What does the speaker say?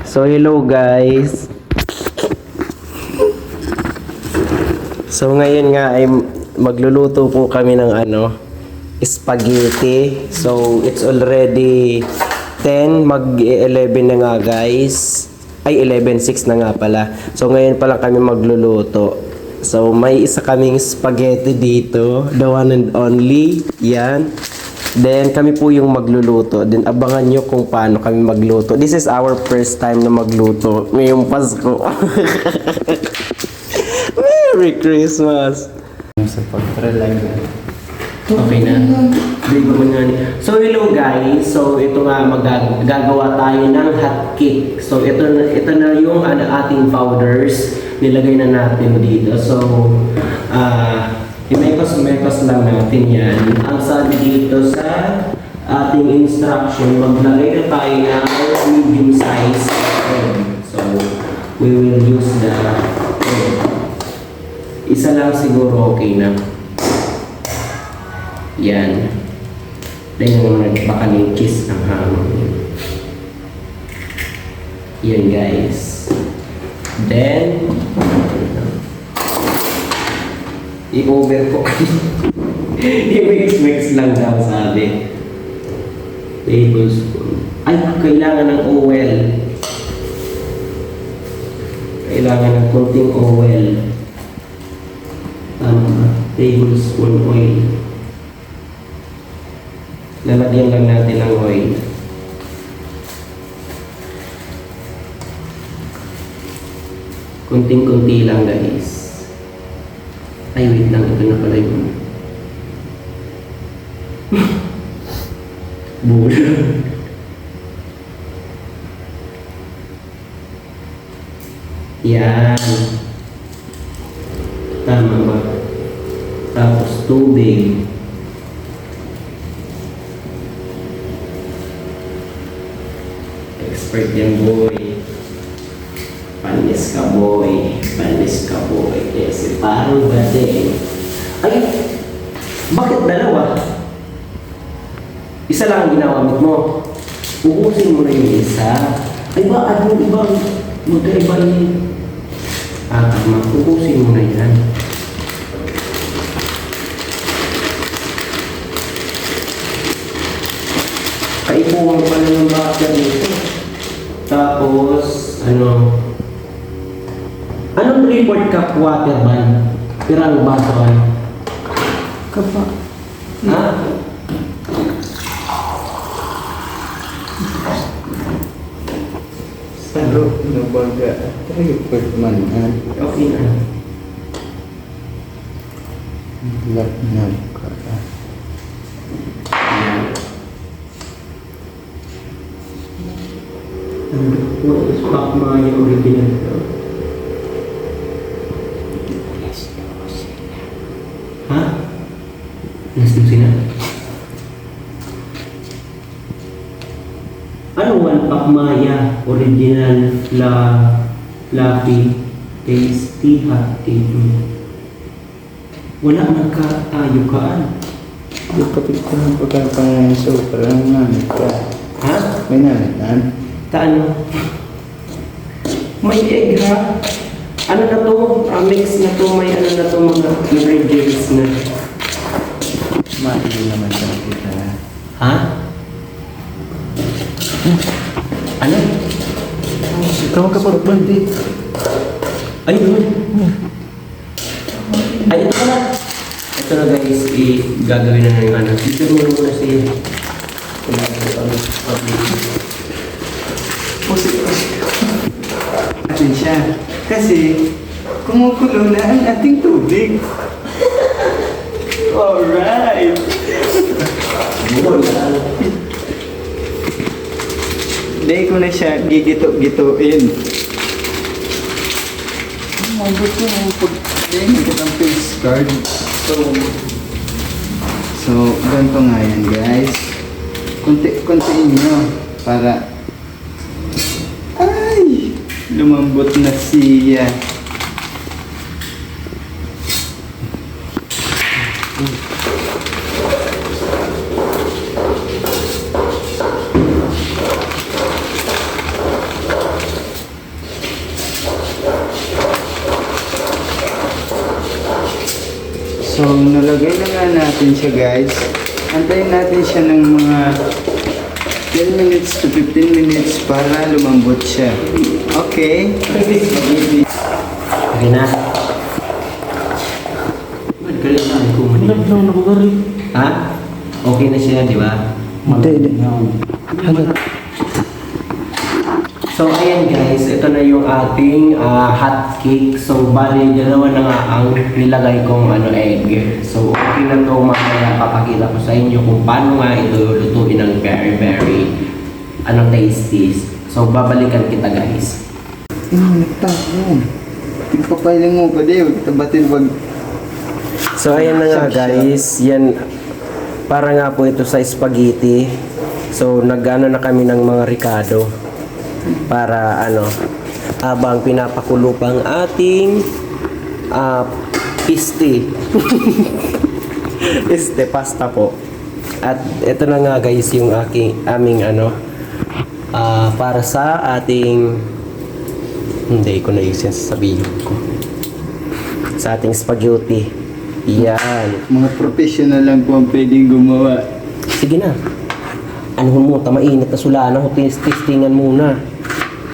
So hello guys. So ngayon nga ay magluluto po kami ng spaghetti. So it's already 10, mag-11 na nga guys. Ay 11:06 na nga pala. So ngayon pa lang kami magluluto. So may isa kaming spaghetti dito, the one and only. Yan. Then kami po yung magluluto. Then abangan nyo kung paano kami magluto. This is our first time na magluto ngayong Pasko. Merry Christmas! Sa pag-try Okay na. So hello guys. So ito nga gagawa tayo ng hot cake. So ito na yung ating powders. Nilagay na natin dito. So imekos lang natin yan. Ang sabi dito sa ating instruction, maglagay na tayo ng medium size egg. So we will use the egg. Isa lang siguro okay na. Yan. Dahil naman baka ng kiss ang hamon. Yan guys. Then i-over ko. I-mix lang daw sabi. Tablespoon. Ay, kailangan ng oil. Kailangan ng konting oil. Tablespoon oil. Lalagyan lang natin ng oil. Kunting-kunti lang guys. Ay, wait lang. Ito na pala yung bula. Yan. Tama ba? Tapos tubig. Expert yan boy. Panis ka boy. Panis ka boy. Kasi parang bade. Ay! Bakit dalawa? Isa lang ang ginawamit mo. Ubusin mo na yung isa. Ay ba? Ano ibang magkaiba yun? Tama. Ubusin mo na yan. Kaipuhan pala ng baka dito. Tapos, anong 3/4 cup water ba? Pirang baso ay? Kapa. Ha? Saro na baga. Tayo pagmanan. Okay na. Lap na ka. What is Pakmaya original? Ha? Naslusin na? Ano one Pakmaya original fluffy tasty hot cake? Wala nagkatayukaan. Kapit ko ng pagkakangan so parang nanit ka. Ha? May nanitan? Taano? May egg ha? Ano na to? Mix na to, may ano na to mga ingredients na. Maili naman sa kita. Ha? Ano? Ikaw kapag-bandi. Ay, yun. Ay, ito pala. Ito na guys, gagawin na yung ano. Dito muna siya. Atin siya. Kasi kumukulo na ang ating tubig. Alright. Dahil ko na siya gigito-gituin. Mabot ko ang pag-tingin ang face card. So, ganito nga yan guys. Kuntiin nyo para lumambot na siya. So, nalagay na nga natin siya guys. Antayin natin siya ng mga 10 minutes to 15 minutes para lumambot siya. Okay? Okay na. Ha? Okay na siya, di ba? So, ayan guys, ito na yung ating hot cake. So, bali, dalawa na nga ang nilagay kong egg. So, okay na to. Mamaya papakita ko sa inyo kung paano nga ito lutuin ng very, very tasty. So, babalikan kita guys. Nagtago. Tigpapailing mo pa din. Tabatin wag. So, ayan na nga guys. Yan, para nga po ito sa spaghetti. So, nag-ano na kami ng mga ricado. Para habang pinapakulo pang ating piste. Pasta po. At ito na nga guys yung aming para sa ating hindi ko na yung sasabihin ko. Sa ating spaghetti. Yan. Mga professional lang po ang pwedeng gumawa. Sige na. Ano mo, mainit na sula na, testingan muna.